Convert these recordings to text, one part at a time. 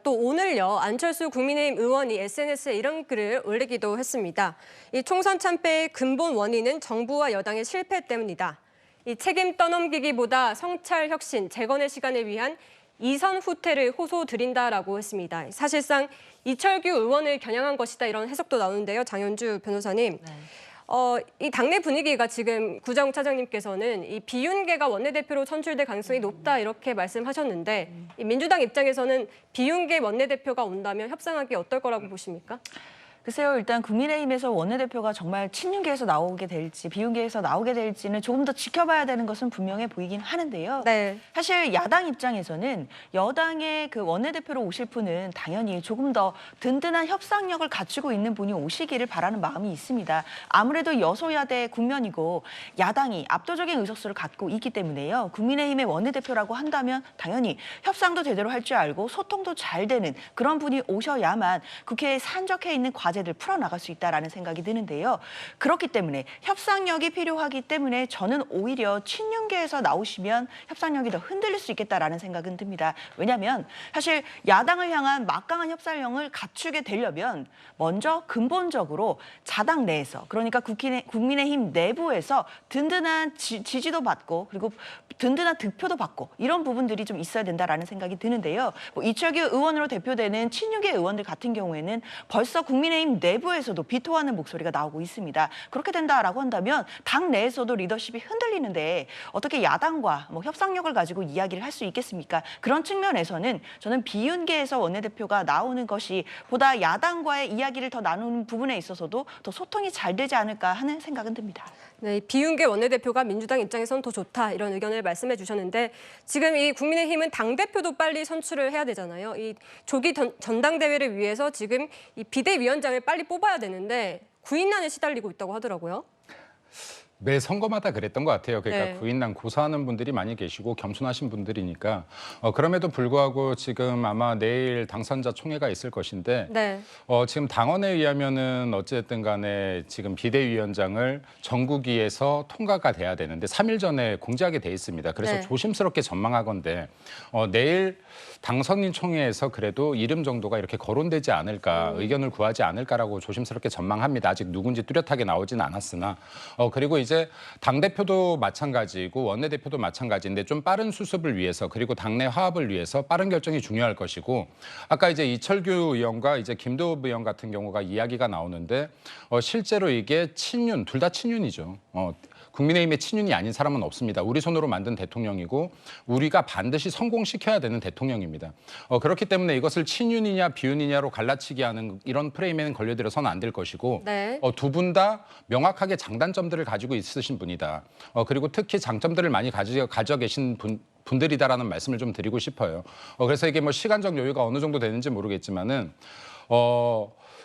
또 오늘요, 안철수 국민의힘 의원이 SNS에 이런 글을 올리기도 했습니다. 이 총선 참패의 근본 원인은 정부와 여당의 실패 때문이다. 이 책임 떠넘기기보다 성찰, 혁신, 재건의 시간을 위한 이선 후퇴를 호소드린다라고 했습니다. 사실상 이철규 의원을 겨냥한 것이다 이런 해석도 나오는데요. 장현주 변호사님. 네. 이 당내 분위기가 지금 구자웅 차장님께서는 이 비윤계가 원내대표로 선출될 가능성이 높다 이렇게 말씀하셨는데 이 민주당 입장에서는 비윤계 원내대표가 온다면 협상하기 어떨 거라고 보십니까? 글쎄요, 일단 국민의힘에서 원내대표가 정말 친윤계에서 나오게 될지 비윤계에서 나오게 될지는 조금 더 지켜봐야 되는 것은 분명해 보이긴 하는데요. 네. 사실 야당 입장에서는 여당의 그 원내대표로 오실 분은 당연히 조금 더 든든한 협상력을 갖추고 있는 분이 오시기를 바라는 마음이 있습니다. 아무래도 여소야대 국면이고 야당이 압도적인 의석수를 갖고 있기 때문에요. 국민의힘의 원내대표라고 한다면 당연히 협상도 제대로 할 줄 알고 소통도 잘 되는 그런 분이 오셔야만 국회에 산적해 있는 과제들 풀어나갈 수 있다라는 생각이 드는데요. 그렇기 때문에 협상력이 필요하기 때문에 저는 오히려 친윤계에서 나오시면 협상력이 더 흔들릴 수 있겠다라는 생각은 듭니다. 왜냐하면 사실 야당을 향한 막강한 협상력을 갖추게 되려면 먼저 근본적으로 자당 내에서 그러니까 국민의힘 내부에서 든든한 지지도 받고 그리고 든든한 득표도 받고 이런 부분들이 좀 있어야 된다라는 생각이 드는데요. 뭐 이철규 의원으로 대표되는 친윤계 의원들 같은 경우에는 벌써 국민의힘 내부에서도 비토하는 목소리가 나오고 있습니다. 그렇게 된다라고 한다면 당 내에서도 리더십이 흔들리는데 어떻게 야당과 뭐 협상력을 가지고 이야기를 할 수 있겠습니까? 그런 측면에서는 저는 비윤계에서 원내대표가 나오는 것이 보다 야당과의 이야기를 더 나누는 부분에 있어서도 더 소통이 잘 되지 않을까 하는 생각은 듭니다. 네, 비윤계 원내대표가 민주당 입장에서는 더 좋다 이런 의견을 말씀해 주셨는데 지금 이 국민의힘은 당대표도 빨리 선출을 해야 되잖아요. 이 조기 전당대회를 위해서 지금 이 비대위원장을 빨리 뽑아야 되는데 구인난에 시달리고 있다고 하더라고요. 매 선거마다 그랬던 것 같아요. 그러니까 네. 구인난 고사하는 분들이 많이 계시고 겸손하신 분들이니까 그럼에도 불구하고 지금 아마 내일 당선자 총회가 있을 것인데 네. 지금 당원에 의하면은 어쨌든 간에 지금 비대위원장을 전국위에서 통과가 돼야 되는데 3일 전에 공지하게 돼 있습니다. 그래서 네. 조심스럽게 전망하건대 내일 당선인 총회에서 그래도 이름 정도가 이렇게 거론되지 않을까 의견을 구하지 않을까라고 조심스럽게 전망합니다. 아직 누군지 뚜렷하게 나오지는 않았으나 그리고 이제 당대표도 마찬가지고 원내대표도 마찬가지인데 좀 빠른 수습을 위해서 그리고 당내 화합을 위해서 빠른 결정이 중요할 것이고 아까 이제 이철규 의원과 이제 김도읍 의원 같은 경우가 이야기가 나오는데 실제로 이게 친윤 둘 다 친윤이죠. 국민의힘의 친윤이 아닌 사람은 없습니다. 우리 손으로 만든 대통령이고 우리가 반드시 성공시켜야 되는 대통령입니다. 그렇기 때문에 이것을 친윤이냐 비윤이냐로 갈라치기 하는 이런 프레임에는 걸려들어서는 안 될 것이고 네. 두 분 다 명확하게 장단점들을 가지고 있으신 분이다. 그리고 특히 장점들을 많이 가져 계신 분들이다라는 말씀을 좀 드리고 싶어요. 그래서 이게 뭐 시간적 여유가 어느 정도 되는지 모르겠지만은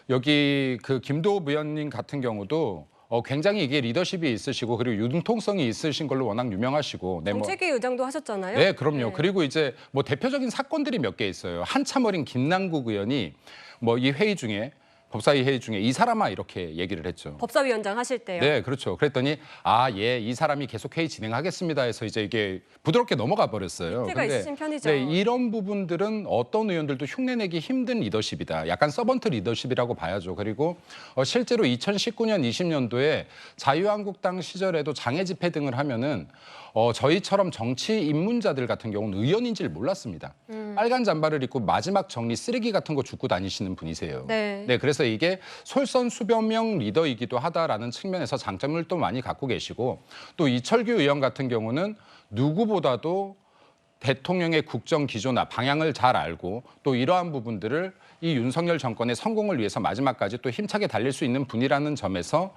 여기 그 김도읍 의원님 같은 경우도 굉장히 이게 리더십이 있으시고 그리고 융통성이 있으신 걸로 워낙 유명하시고 정책위 의장도 하셨잖아요. 네, 그럼요. 네. 그리고 이제 뭐 대표적인 사건들이 몇 개 있어요. 한참 어린 김남국 의원이 뭐 이 회의 중에 법사위 회의 중에 이 사람아 이렇게 얘기를 했죠. 법사위원장 하실 때요. 네, 그렇죠. 그랬더니 이 사람이 계속 회의 진행하겠습니다 해서 이제 이게 부드럽게 넘어가 버렸어요. 밑에가 있으신 편이죠. 네, 이런 부분들은 어떤 의원들도 흉내내기 힘든 리더십이다. 약간 서번트 리더십이라고 봐야죠. 그리고 실제로 2019년, 20년도에 자유한국당 시절에도 장애 집회 등을 하면은 저희처럼 정치 입문자들 같은 경우는 의원인지를 몰랐습니다. 빨간 잠바를 입고 마지막 정리 쓰레기 같은 거 줍고 다니시는 분이세요. 네. 그래서 이게 솔선수범형 리더이기도 하다라는 측면에서 장점을 또 많이 갖고 계시고 또 이철규 의원 같은 경우는 누구보다도 대통령의 국정 기조나 방향을 잘 알고 또 이러한 부분들을 이 윤석열 정권의 성공을 위해서 마지막까지 또 힘차게 달릴 수 있는 분이라는 점에서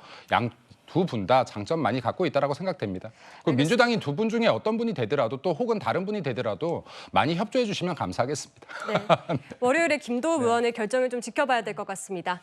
두 분 다 장점 많이 갖고 있다라고 생각됩니다. 그 민주당인 두 분 중에 어떤 분이 되더라도 또 혹은 다른 분이 되더라도 많이 협조해 주시면 감사하겠습니다. 네. 월요일에 김도읍 의원의 결정을 좀 지켜봐야 될 것 같습니다.